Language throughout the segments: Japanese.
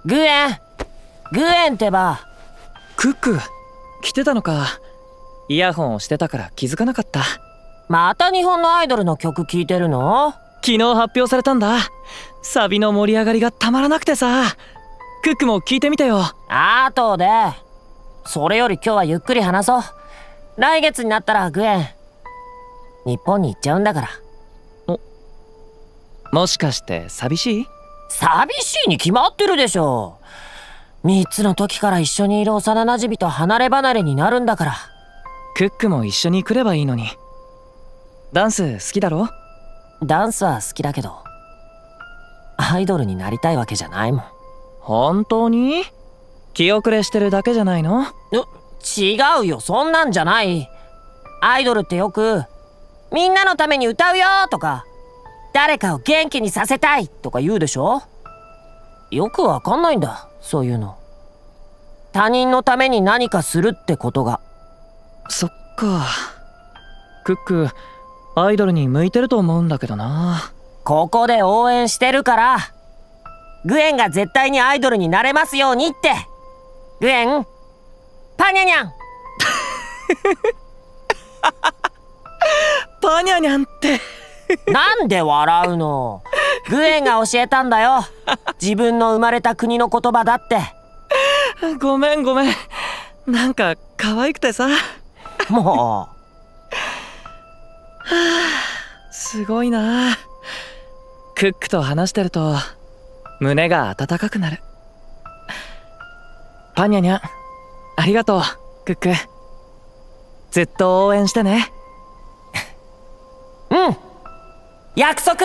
グエングエンってば。クック来てたのか。イヤホンをしてたから気づかなかった。また日本のアイドルの曲聴いてるの？昨日発表されたんだ。サビの盛り上がりがたまらなくてさ。クックも聞いてみてよ。後で。それより今日はゆっくり話そう。来月になったらグエン日本に行っちゃうんだから。もしかして寂しい？寂しいに決まってるでしょ。3つの時から一緒にいる幼馴染と離れ離れになるんだから。クックも一緒に来ればいいのに。ダンス好きだろ？ダンスは好きだけどアイドルになりたいわけじゃないもん。本当に？気遅れしてるだけじゃないの？違うよ、そんなんじゃない。アイドルってよくみんなのために歌うよとか誰かを元気にさせたいとか言うでしょ。よくわかんないんだ、そういうの。他人のために何かするってことが。そっか。クックアイドルに向いてると思うんだけどな。ここで応援してるから。グエンが絶対にアイドルになれますようにって。グエンパニャニャンパニャニャンってなんで笑うの？グエンが教えたんだよ。自分の生まれた国の言葉だって。ごめん。なんか可愛くてさ。もすごいな。クックと話してると胸が温かくなる。パニャニャンありがとう。クックずっと応援してね。うん、約束。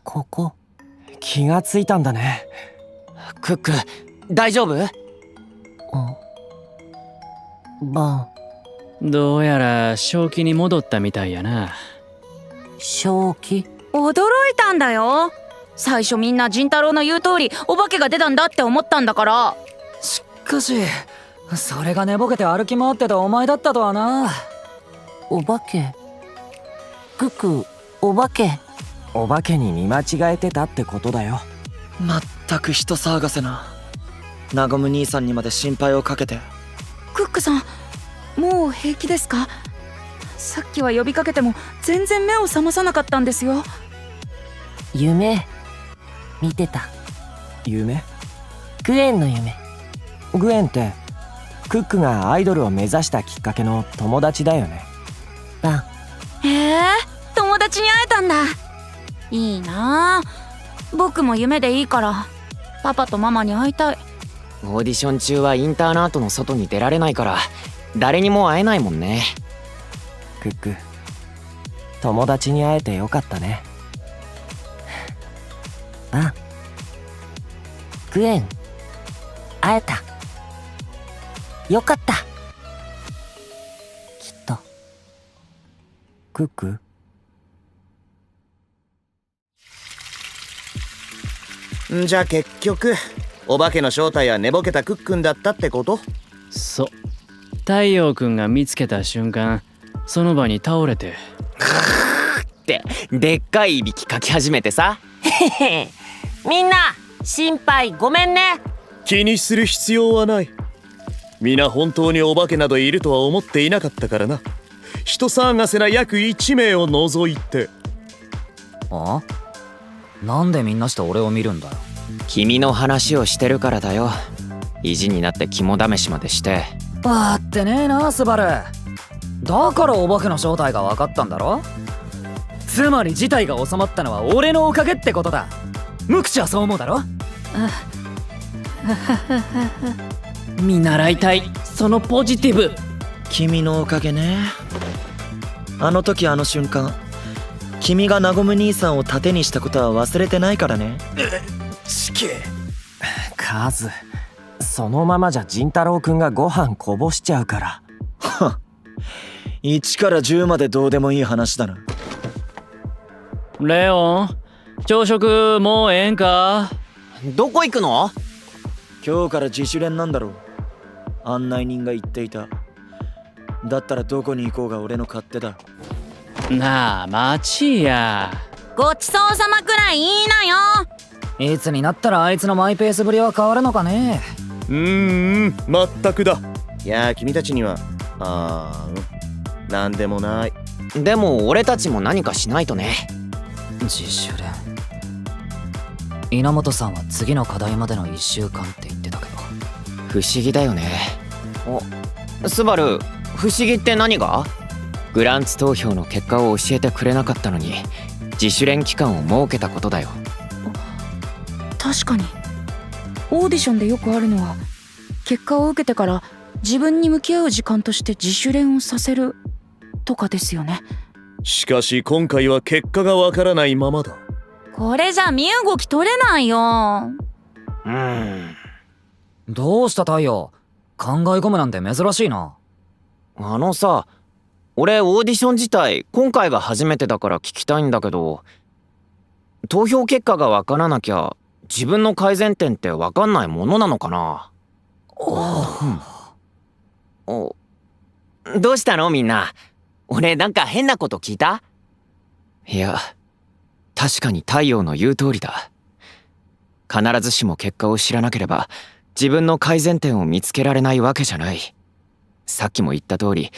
ここ気がついたんだね。クック大丈夫？バン。どうやら正気に戻ったみたいやな。正気？驚いたんだよ。最初みんな仁太郎の言う通りお化けが出たんだって思ったんだから。しかしそれが寝ぼけて歩き回ってたお前だったとはな。お化け？クックお化け？お化けに見間違えてたってことだよ。まったく人騒がせな。ナゴム兄さんにまで心配をかけて。クックさんもう平気ですか？さっきは呼びかけても全然目を覚まさなかったんですよ。夢見てた。夢？グエンの夢。グエンってクックがアイドルを目指したきっかけの友達だよね。バン。へえ、友達に会えたんだ。いいなあ。僕も夢でいいからパパとママに会いたい。オーディション中はインターナートの外に出られないから誰にも会えないもんね。クック友達に会えてよかったね。バン。グエン会えた。よかった。きっと。クックんじゃ結局お化けの正体は寝ぼけたクックンだったってこと？そう。太陽くんが見つけた瞬間その場に倒れてってでっかいいびきかき始めてさ。へへ、みんな心配ごめんね。気にする必要はない。皆本当にお化けなどいるとは思っていなかったからな。人騒がせな約1名を除いて。あ？なんでみんなして俺を見るんだよ。君の話をしてるからだよ。意地になって肝試しまでして。あってねえなスバル。だからお化けの正体が分かったんだろ。つまり事態が収まったのは俺のおかげってことだ。無口はそう思うだろ。見習いたいそのポジティブ。君のおかげね。あの時あの瞬間君がナゴム兄さんを盾にしたことは忘れてないからね。チキカズ、そのままじゃ仁太郎くんがご飯こぼしちゃうから。は1から10までどうでもいい話だな。レオン朝食もうええんか？どこ行くの？今日から自主練なんだろう。案内人が言っていた。だったらどこに行こうが俺の勝手だ。なあ待ちや。ごちそうさまくらいいいなよ。いつになったらあいつのマイペースぶりは変わるのかね。全くだ。いや君たちにはなんでもない。でも俺たちも何かしないとね。自主練。稲本さんは次の課題までの1週間って言ってたけど。不思議だよね。スバル、不思議って何が？グランツ投票の結果を教えてくれなかったのに自主練期間を設けたことだよ。確かにオーディションでよくあるのは結果を受けてから自分に向き合う時間として自主練をさせるとかですよね。しかし今回は結果がわからないままだ。これじゃ身動き取れないよ。どうした太陽、考え込むなんて珍しいな。さ、俺オーディション自体今回が初めてだから聞きたいんだけど、投票結果がわからなきゃ自分の改善点ってわかんないものなのかな。どうしたのみんな。俺なんか変なこと聞いた？いや、確かに太陽の言う通りだ。必ずしも結果を知らなければ自分の改善点を見つけられないわけじゃない。さっきも言った通り、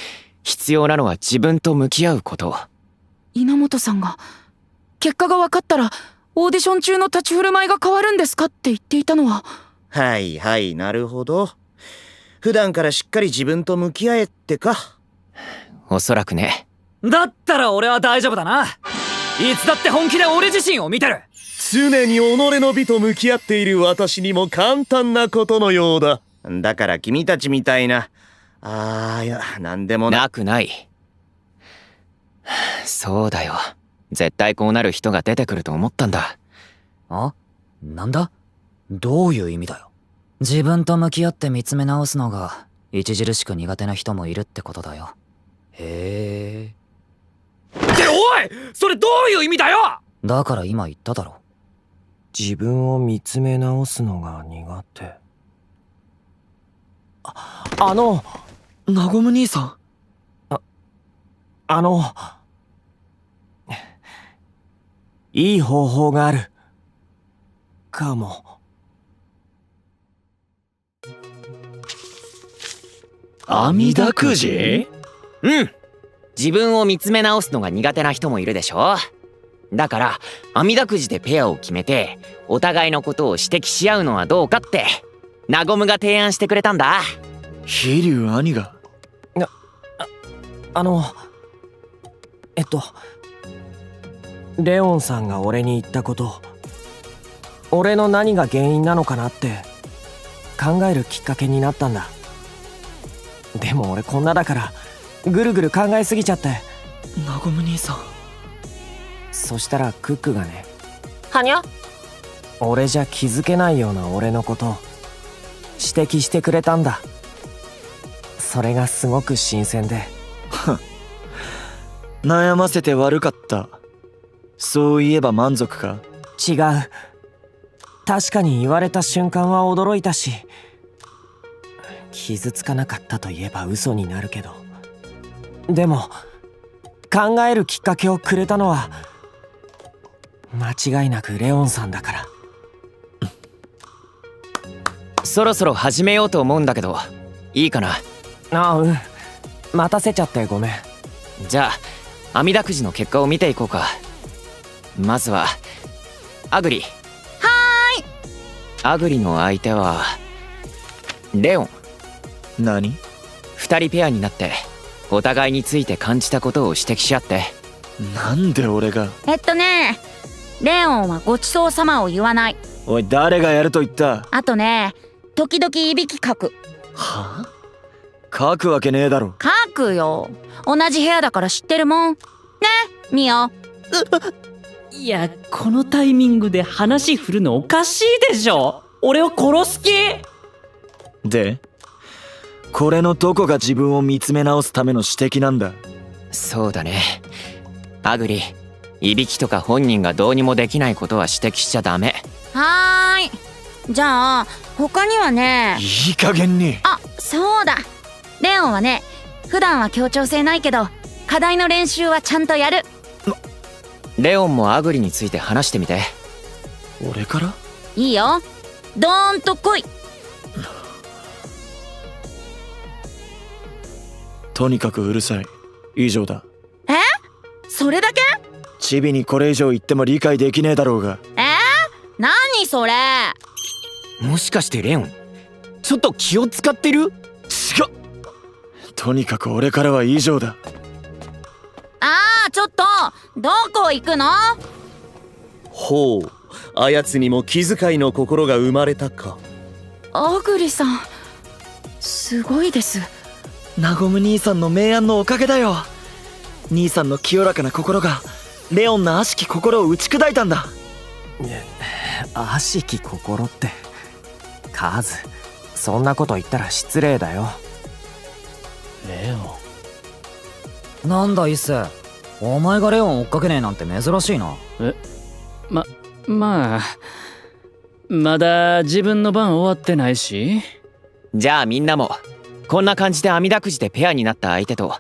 必要なのは自分と向き合うこと。稲本さんが結果が分かったらオーディション中の立ち振る舞いが変わるんですかって言っていたのは。はいはい、なるほど。普段からしっかり自分と向き合えってか。おそらくね。だったら俺は大丈夫だな。いつだって本気で俺自身を見てる。常に己の美と向き合っている私にも簡単なことのようだ。だから君たちみたいな、いや、なんでもなくない。そうだよ。絶対こうなる人が出てくると思ったんだ。なんだ？どういう意味だよ。自分と向き合って見つめ直すのが著しく苦手な人もいるってことだよ。へえ。っておい！それどういう意味だよ！だから今言っただろ。自分を見つめ直すのが苦手。ナゴム兄さん。いい方法があるかも。阿弥陀くじ？自分を見つめ直すのが苦手な人もいるでしょ。だから阿弥陀くじでペアを決めてお互いのことを指摘し合うのはどうかってナゴムが提案してくれたんだ。飛龍兄が。レオンさんが俺に言ったこと、俺の何が原因なのかなって考えるきっかけになったんだ。でも俺こんなだからぐるぐる考えすぎちゃって。ナゴム兄さん。そしたらクックがね、はにゃ？俺じゃ気づけないような俺のこと指摘してくれたんだ。それがすごく新鮮で。悩ませて悪かった。そういえば満足か？違う。確かに言われた瞬間は驚いたし、傷つかなかったと言えば嘘になるけど、でも考えるきっかけをくれたのは間違いなくレオンさんだから。そろそろ始めようと思うんだけどいいかな？待たせちゃってごめん。じゃあ阿弥陀くじの結果を見ていこうか。まずはアグリ。アグリの相手はレオン。何？2人ペアになってお互いについて感じたことを指摘し合って。なんで俺が？レオンはごちそうさまを言わない。おい、誰がやると言った？あとね、時々いびきかく。はあ？書くわけねえだろ。書くよ。同じ部屋だから知ってるもんね。ミオ。いや、このタイミングで話振るのおかしいでしょ。俺を殺す気？で、これのどこが自分を見つめ直すための指摘なんだ？そうだね。アグリ、いびきとか本人がどうにもできないことは指摘しちゃダメ。はーい。じゃあ他にはね。いい加減に。そうだ。レオンはね、普段は協調性ないけど課題の練習はちゃんとやる。レオンもアグリについて話してみて。俺から？いいよ、ドーンと来い。とにかくうるさい。以上だ。それだけ？チビにこれ以上言っても理解できねえだろうが。何それ？もしかしてレオンちょっと気を使ってる？違う。とにかく俺からは以上だ。ちょっとどこ行くの？ほう、あやつにも気遣いの心が生まれたか。アグリさん、すごいです。ナゴム兄さんの明暗のおかげだよ。兄さんの清らかな心がレオンの悪しき心を打ち砕いたんだ。悪しき心ってカズ、そんなこと言ったら失礼だよ。レオン。なんだイス、お前がレオン追っかけねえなんて珍しいな。まあまだ自分の番終わってないし。じゃあみんなもこんな感じで網だくじでペアになった相手と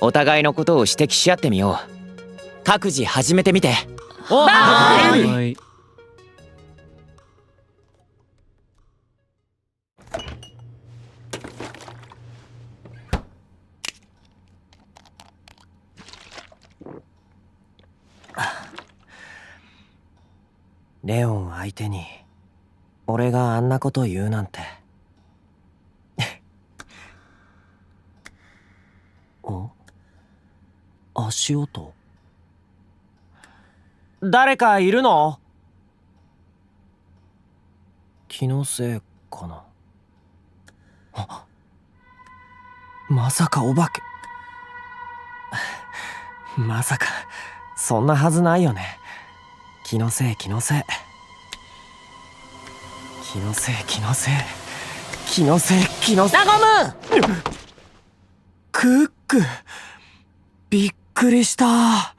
お互いのことを指摘し合ってみよう。各自始めてみて。はい。レオン相手に俺があんなこと言うなんて。お？足音？誰かいるの？気のせいかな。まさかお化け。まさかそんなはずないよね。気のせい気のせい気のせい気のせい気のせい気のせい。ナゴム！クック、びっくりした。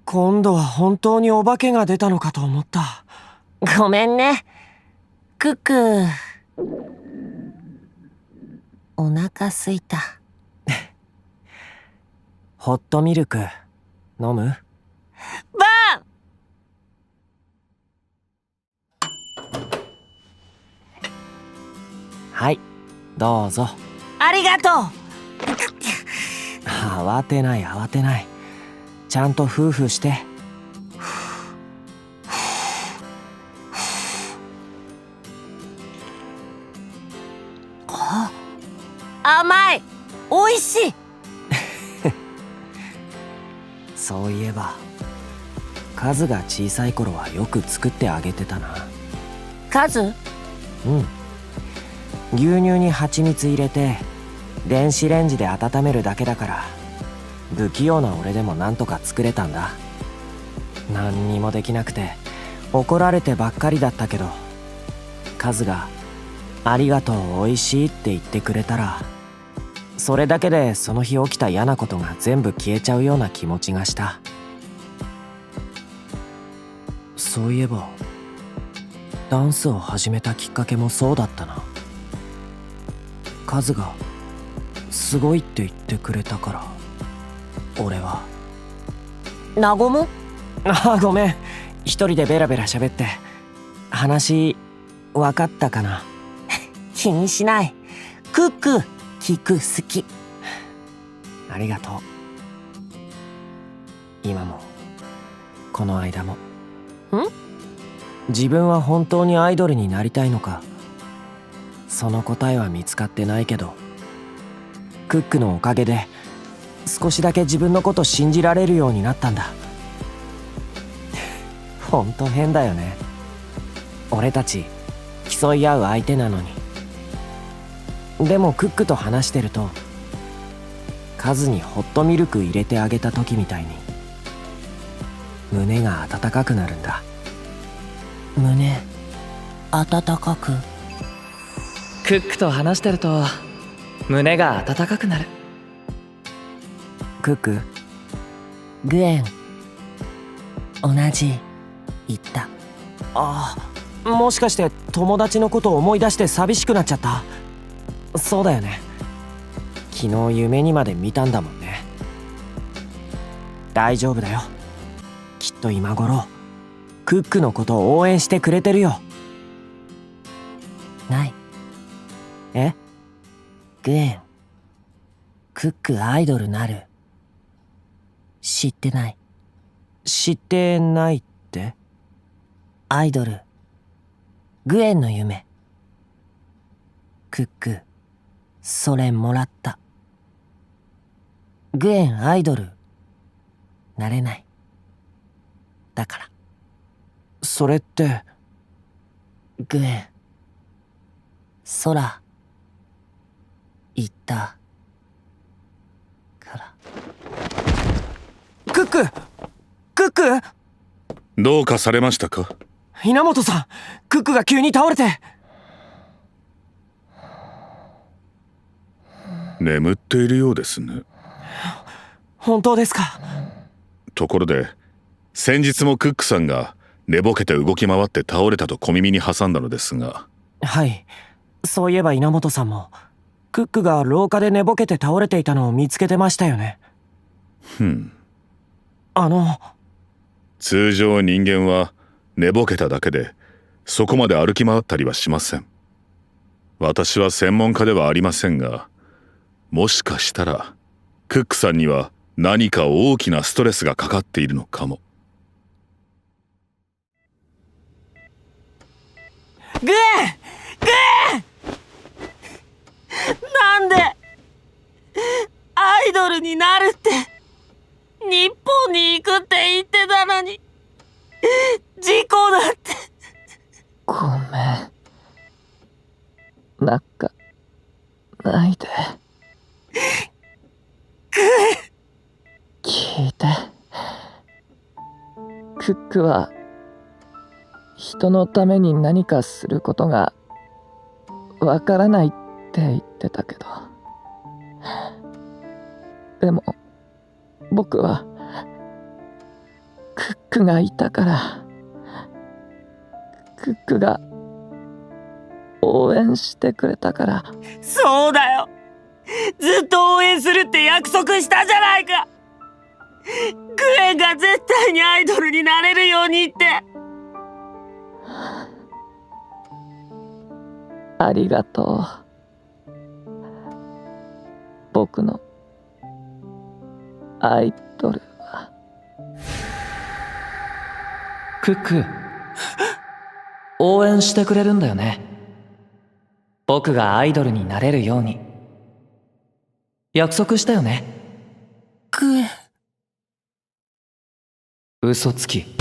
今度は本当にお化けが出たのかと思った。ごめんねクック。お腹すいた。ホットミルク飲む？バン！はい、どうぞ。ありがとう。慌てない慌てない。ちゃんとフーフーして。甘い、おいしい。そういえばカズが小さい頃はよく作ってあげてたな。カズ？うん、牛乳に蜂蜜入れて電子レンジで温めるだけだから不器用な俺でもなんとか作れたんだ。何にもできなくて怒られてばっかりだったけど、カズが「ありがとう、おいしい」って言ってくれたら、それだけでその日起きた嫌なことが全部消えちゃうような気持ちがした。そういえばダンスを始めたきっかけもそうだったな。カズがすごいって言ってくれたから俺は。なごむ？ごめん、一人でベラベラ喋って。話分かったかな？気にしない。クック聞く好き。ありがとう。今もこの間も。自分は本当にアイドルになりたいのか、その答えは見つかってないけど、クックのおかげで少しだけ自分のこと信じられるようになったんだ。ほんと変だよね。俺たち競い合う相手なのに。でもクックと話してると、カズにホットミルク入れてあげた時みたいに胸が温かくなるんだ。胸温かく。クックと話してると胸が温かくなる。クック、グエン同じ言った。ああ、もしかして友達のことを思い出して寂しくなっちゃった？そうだよね。昨日夢にまで見たんだもんね。大丈夫だよ。きっと今頃クックのことを応援してくれてるよ。ない。え？グエン、クックアイドルなる。知ってない。知ってないって？アイドル、グエンの夢。クック、それもらった。グエンアイドル、なれない。だから。それって、グエン、空、行ったから。クック、クック、どうかされましたか？稲本さん、クックが急に倒れて。眠っているようですね。本当ですか？ところで、先日もクックさんが寝ぼけて動き回って倒れたと小耳に挟んだのですが。はい、そういえば稲本さんもクックが廊下で寝ぼけて倒れていたのを見つけてましたよね。通常人間は寝ぼけただけでそこまで歩き回ったりはしません。私は専門家ではありませんが、もしかしたらクックさんには何か大きなストレスがかかっているのかも。グエン、グエン、なんでアイドルになるって日本に行くって言ってたのに、事故だって。ごめん。泣かないで。聞いて。クックは人のために何かすることがわからないって言ってたけど、でも僕はクックがいたから、クックが応援してくれたから。そうだよ、ずっと応援するって約束したじゃないか。グエンが絶対にアイドルになれるようにって。ありがとう。僕のアイドルは。クック、応援してくれるんだよね。僕がアイドルになれるように。約束したよね。グエン、嘘つき。